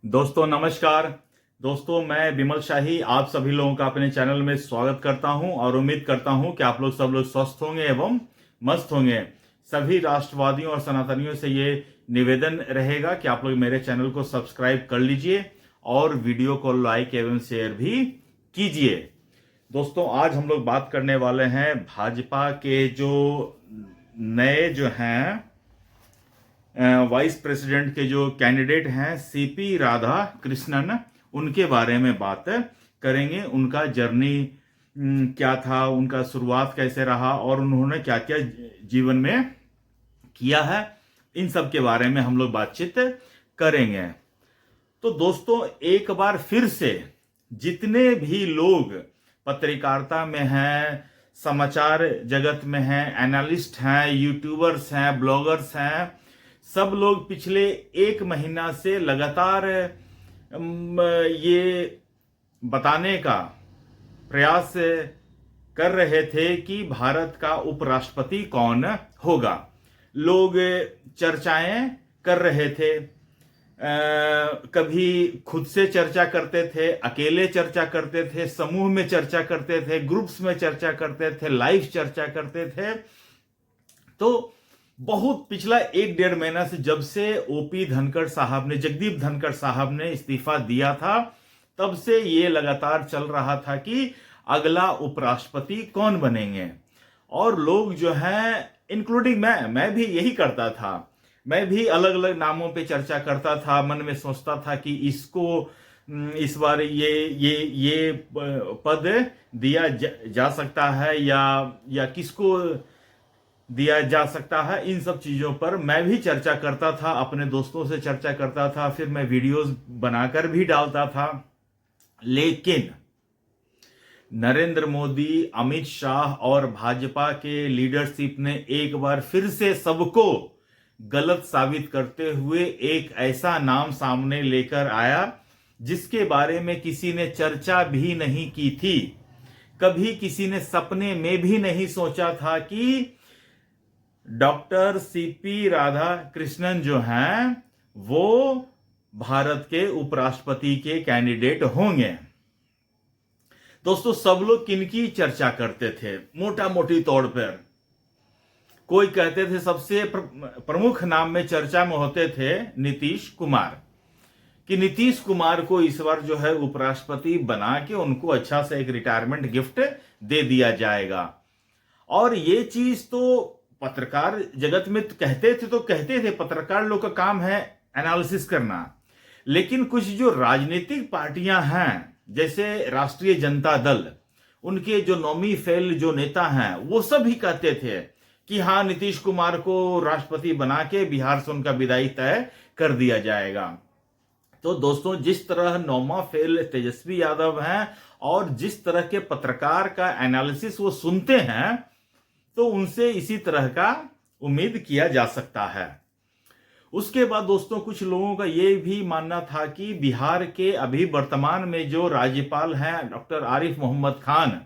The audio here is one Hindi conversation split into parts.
दोस्तों नमस्कार। दोस्तों मैं विमल शाही आप सभी लोगों का अपने चैनल में स्वागत करता हूं और उम्मीद करता हूं कि आप लोग सब लोग स्वस्थ होंगे एवं मस्त होंगे। सभी राष्ट्रवादियों और सनातनियों से ये निवेदन रहेगा कि आप लोग मेरे चैनल को सब्सक्राइब कर लीजिए और वीडियो को लाइक एवं शेयर भी कीजिए। दोस्तों आज हम लोग बात करने वाले हैं भाजपा के जो नए जो हैं वाइस प्रेसिडेंट के जो कैंडिडेट हैं सीपी राधा कृष्णन, उनके बारे में बात करेंगे। उनका जर्नी क्या था, उनका शुरुआत कैसे रहा और उन्होंने क्या क्या जीवन में किया है, इन सब के बारे में हम लोग बातचीत करेंगे। तो दोस्तों एक बार फिर से जितने भी लोग पत्रकारिता में हैं, समाचार जगत में हैं, एनालिस्ट हैं, यूट्यूबर्स हैं, ब्लॉगर्स हैं, सब लोग पिछले एक महीना से लगातार ये बताने का प्रयास कर रहे थे कि भारत का उपराष्ट्रपति कौन होगा। लोग चर्चाएं कर रहे थे, कभी खुद से चर्चा करते थे, अकेले चर्चा करते थे, समूह में चर्चा करते थे, ग्रुप्स में चर्चा करते थे, लाइव चर्चा करते थे। तो बहुत पिछला एक डेढ़ महीना से जब से ओपी धनखड़ साहब ने, जगदीप धनखड़ साहब ने इस्तीफा दिया था, तब से ये लगातार चल रहा था कि अगला उपराष्ट्रपति कौन बनेंगे। और लोग जो हैं, इंक्लूडिंग मैं भी यही करता था। मैं भी अलग अलग नामों पे चर्चा करता था, मन में सोचता था कि इसको इस बार ये पद दिया जा सकता है या किसको दिया जा सकता है। इन सब चीजों पर मैं भी चर्चा करता था, अपने दोस्तों से चर्चा करता था, फिर मैं वीडियोस बनाकर भी डालता था। लेकिन नरेंद्र मोदी, अमित शाह और भाजपा के लीडरशिप ने एक बार फिर से सबको गलत साबित करते हुए एक ऐसा नाम सामने लेकर आया जिसके बारे में किसी ने चर्चा भी नहीं की थी। कभी किसी ने सपने में भी नहीं सोचा था कि डॉक्टर सीपी राधा कृष्णन जो हैं वो भारत के उपराष्ट्रपति के कैंडिडेट होंगे। दोस्तों सब लोग किनकी चर्चा करते थे मोटा मोटी तौर पर? कोई कहते थे, सबसे प्रमुख नाम में चर्चा में होते थे नीतीश कुमार, कि नीतीश कुमार को इस बार जो है उपराष्ट्रपति बना के उनको अच्छा से एक रिटायरमेंट गिफ्ट दे दिया जाएगा। और ये चीज तो पत्रकार जगत में कहते थे, पत्रकार लोग का काम है एनालिसिस करना। लेकिन कुछ जो राजनीतिक पार्टियां हैं, जैसे राष्ट्रीय जनता दल, उनके जो नौमी फेल जो नेता हैं, वो सब ही कहते थे कि हाँ, नीतीश कुमार को राष्ट्रपति बना के बिहार से उनका विदाई तय कर दिया जाएगा। तो दोस्तों जिस तरह नौमा फेल तेजस्वी यादव हैं और जिस तरह के पत्रकार का एनालिसिस वो सुनते हैं, तो उनसे इसी तरह का उम्मीद किया जा सकता है। उसके बाद दोस्तों कुछ लोगों का ये भी मानना था कि बिहार के अभी वर्तमान में जो राज्यपाल हैं डॉक्टर आरिफ मोहम्मद खान,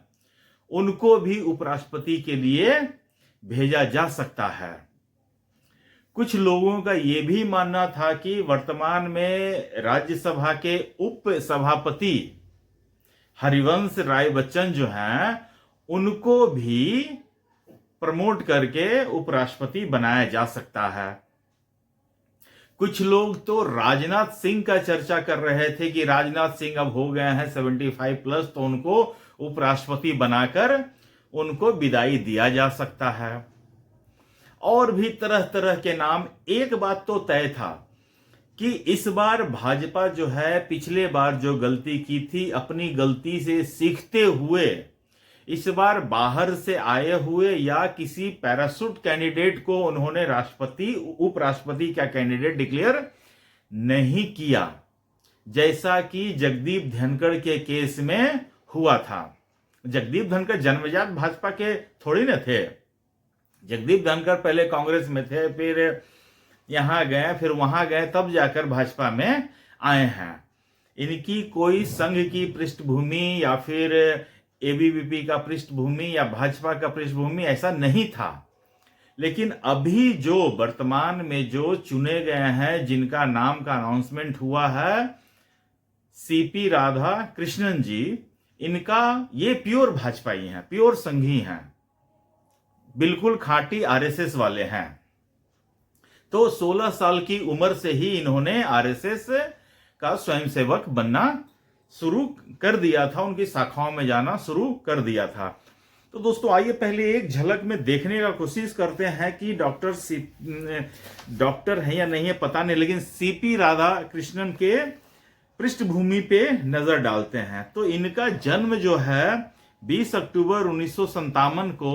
उनको भी उपराष्ट्रपति के लिए भेजा जा सकता है। कुछ लोगों का ये भी मानना था कि वर्तमान में राज्यसभा के उप सभापति हरिवंश राय बच्चन जो हैं, उनको भी प्रमोट करके उपराष्ट्रपति बनाया जा सकता है। कुछ लोग तो राजनाथ सिंह का चर्चा कर रहे थे कि राजनाथ सिंह अब हो गए हैं 75+, तो उनको उपराष्ट्रपति बनाकर उनको विदाई दिया जा सकता है। और भी तरह तरह के नाम। एक बात तो तय था कि इस बार भाजपा जो है, पिछले बार जो गलती की थी, अपनी गलती से सीखते हुए इस बार बाहर से आए हुए या किसी पैराशूट कैंडिडेट को उन्होंने राष्ट्रपति उपराष्ट्रपति का कैंडिडेट डिक्लेयर नहीं किया, जैसा कि जगदीप धनखड़ के केस में हुआ था। जगदीप धनखड़ जन्मजात भाजपा के थोड़ी न थे। जगदीप धनखड़ पहले कांग्रेस में थे, फिर यहां गए, फिर वहां गए, तब जाकर भाजपा में आए हैं। इनकी कोई संघ की पृष्ठभूमि या फिर एबीवीपी का पृष्ठभूमि या भाजपा का पृष्ठभूमि ऐसा नहीं था। लेकिन अभी जो वर्तमान में जो चुने गए हैं, जिनका नाम का अनाउंसमेंट हुआ है, सीपी राधा कृष्णन जी, इनका ये प्योर भाजपाई हैं, प्योर संघी हैं, बिल्कुल खांटी आरएसएस वाले हैं। तो 16 साल की उम्र से ही इन्होंने आरएसएस का स्वयंसेवक बनना शुरू कर दिया था, उनकी शाखाओं में जाना शुरू कर दिया था। तो दोस्तों आइए पहले एक झलक में देखने का कोशिश करते हैं कि डॉक्टर है या नहीं है पता नहीं, लेकिन सीपी राधा कृष्णन के पृष्ठभूमि पे नजर डालते हैं। तो इनका जन्म जो है 20 अक्टूबर 1957 को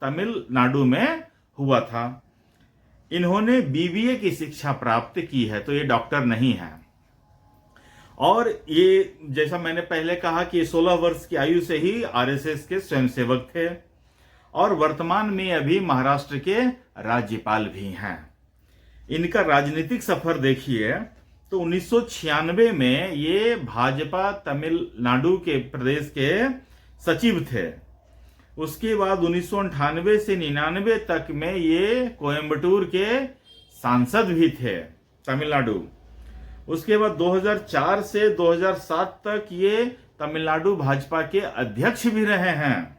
तमिलनाडु में हुआ था। इन्होंने बीबीए की शिक्षा प्राप्त की है, तो ये डॉक्टर नहीं है। और ये जैसा मैंने पहले कहा कि 16 वर्ष की आयु से ही आरएसएस के स्वयंसेवक थे और वर्तमान में अभी महाराष्ट्र के राज्यपाल भी हैं। इनका राजनीतिक सफर देखिए तो 1996 में ये भाजपा तमिलनाडु के प्रदेश के सचिव थे। उसके बाद 1998 से 99 तक में ये कोयम्बटूर के सांसद भी थे तमिलनाडु। उसके बाद 2004 से 2007 तक ये तमिलनाडु भाजपा के अध्यक्ष भी रहे हैं।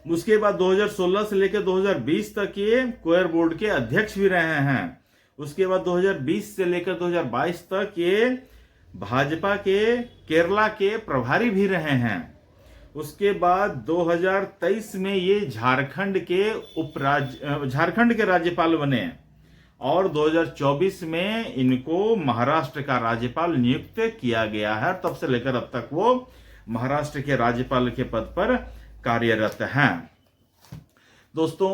उसके बाद 2016 से लेकर 2020 तक ये कोयर बोर्ड के अध्यक्ष भी रहे हैं। उसके बाद 2020 से लेकर 2022 तक ये भाजपा के केरला के प्रभारी भी रहे हैं। उसके बाद 2023 में ये झारखंड के राज्यपाल बने और 2024 में इनको महाराष्ट्र का राज्यपाल नियुक्त किया गया है। तब से लेकर अब तक वो महाराष्ट्र के राज्यपाल के पद पर कार्यरत हैं। दोस्तों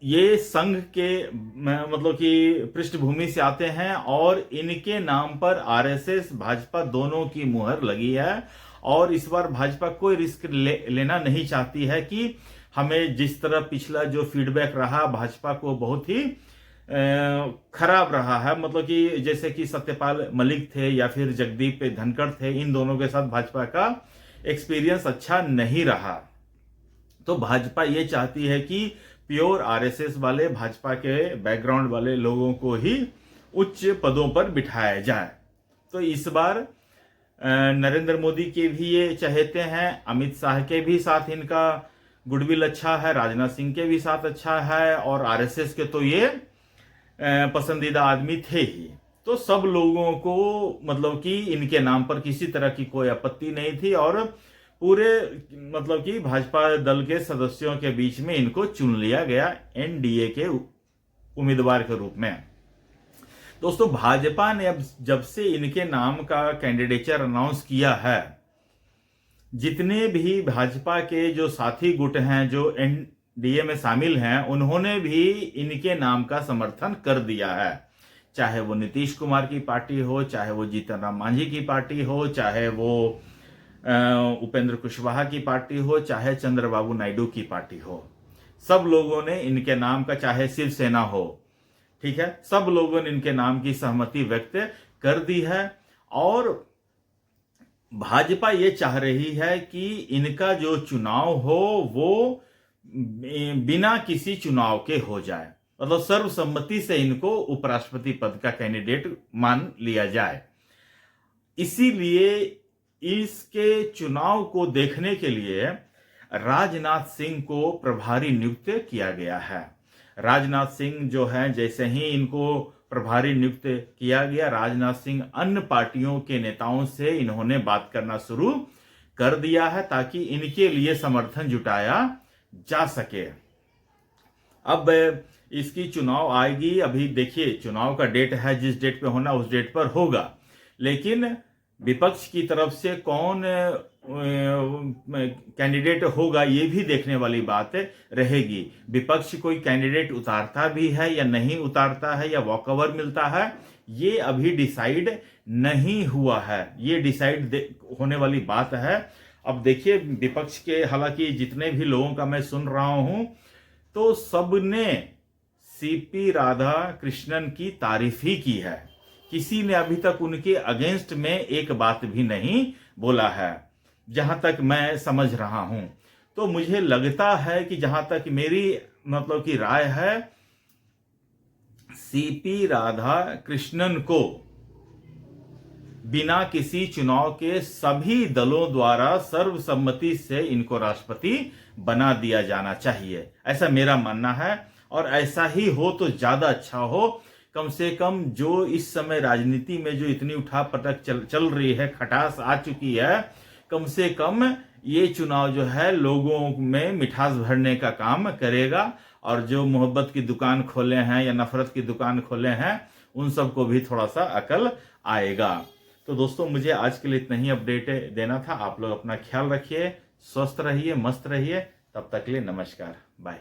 ये संघ के मतलब कि पृष्ठभूमि से आते हैं और इनके नाम पर आरएसएस भाजपा दोनों की मुहर लगी है। और इस बार भाजपा कोई रिस्क लेना नहीं चाहती है कि हमें जिस तरह पिछला जो फीडबैक रहा भाजपा को बहुत ही खराब रहा है, मतलब कि जैसे कि सत्यपाल मलिक थे या फिर जगदीप धनखड़ थे, इन दोनों के साथ भाजपा का एक्सपीरियंस अच्छा नहीं रहा। तो भाजपा ये चाहती है कि प्योर आरएसएस वाले भाजपा के बैकग्राउंड वाले लोगों को ही उच्च पदों पर बिठाया जाए। तो इस बार नरेंद्र मोदी के भी ये चाहते हैं, अमित शाह के भी साथ इनका गुडविल अच्छा है, राजनाथ सिंह के भी साथ अच्छा है और आरएसएस के तो ये पसंदीदा आदमी थे ही। तो सब लोगों को मतलब कि इनके नाम पर किसी तरह की कोई आपत्ति नहीं थी और पूरे मतलब कि भाजपा दल के सदस्यों के बीच में इनको चुन लिया गया एनडीए के उम्मीदवार के रूप में। दोस्तों भाजपा ने अब जब से इनके नाम का कैंडिडेचर अनाउंस किया है, जितने भी भाजपा के जो साथी गुट हैं जो एनडीए में शामिल हैं, उन्होंने भी इनके नाम का समर्थन कर दिया है। चाहे वो नीतीश कुमार की पार्टी हो, चाहे वो जीतन राम मांझी की पार्टी हो, चाहे वो उपेंद्र कुशवाहा की पार्टी हो, चाहे चंद्रबाबू नायडू की पार्टी हो, सब लोगों ने इनके नाम का, चाहे शिवसेना हो, ठीक है, सब लोगों ने इनके नाम की सहमति व्यक्त कर दी है। और भाजपा ये चाह रही है कि इनका जो चुनाव हो वो बिना किसी चुनाव के हो जाए, मतलब सर्वसम्मति से इनको उपराष्ट्रपति पद का कैंडिडेट मान लिया जाए। इसीलिए इसके चुनाव को देखने के लिए राजनाथ सिंह को प्रभारी नियुक्त किया गया है। राजनाथ सिंह जो है, जैसे ही इनको प्रभारी नियुक्त किया गया, राजनाथ सिंह अन्य पार्टियों के नेताओं से इन्होंने बात करना शुरू कर दिया है ताकि इनके लिए समर्थन जुटाया जा सके। अब इसकी चुनाव आएगी, अभी देखिए चुनाव का डेट है, जिस डेट पे होना उस डेट पर होगा, लेकिन विपक्ष की तरफ से कौन कैंडिडेट होगा ये भी देखने वाली बात रहेगी। विपक्ष कोई कैंडिडेट उतारता भी है या नहीं उतारता है या वॉकओवर मिलता है, ये अभी डिसाइड नहीं हुआ है, ये डिसाइड होने वाली बात है। अब देखिए विपक्ष के हालांकि जितने भी लोगों का मैं सुन रहा हूं तो सबने सीपी राधा कृष्णन की तारीफ ही की है, किसी ने अभी तक उनके अगेंस्ट में एक बात भी नहीं बोला है, जहां तक मैं समझ रहा हूं। तो मुझे लगता है कि जहां तक मेरी मतलब की राय है, सीपी राधा कृष्णन को बिना किसी चुनाव के सभी दलों द्वारा सर्वसम्मति से इनको राष्ट्रपति बना दिया जाना चाहिए, ऐसा मेरा मानना है। और ऐसा ही हो तो ज्यादा अच्छा हो। कम से कम जो इस समय राजनीति में जो इतनी उठापटक चल रही है, खटास आ चुकी है, कम से कम ये चुनाव जो है लोगों में मिठास भरने का काम करेगा। और जो मोहब्बत की दुकान खोले हैं या नफरत की दुकान खोले हैं, उन सबको भी थोड़ा सा अकल आएगा। तो दोस्तों, मुझे आज के लिए इतना ही अपडेट देना था। आप लोग अपना ख्याल रखिए, स्वस्थ रहिए, मस्त रहिए। तब तक के लिए नमस्कार, बाय।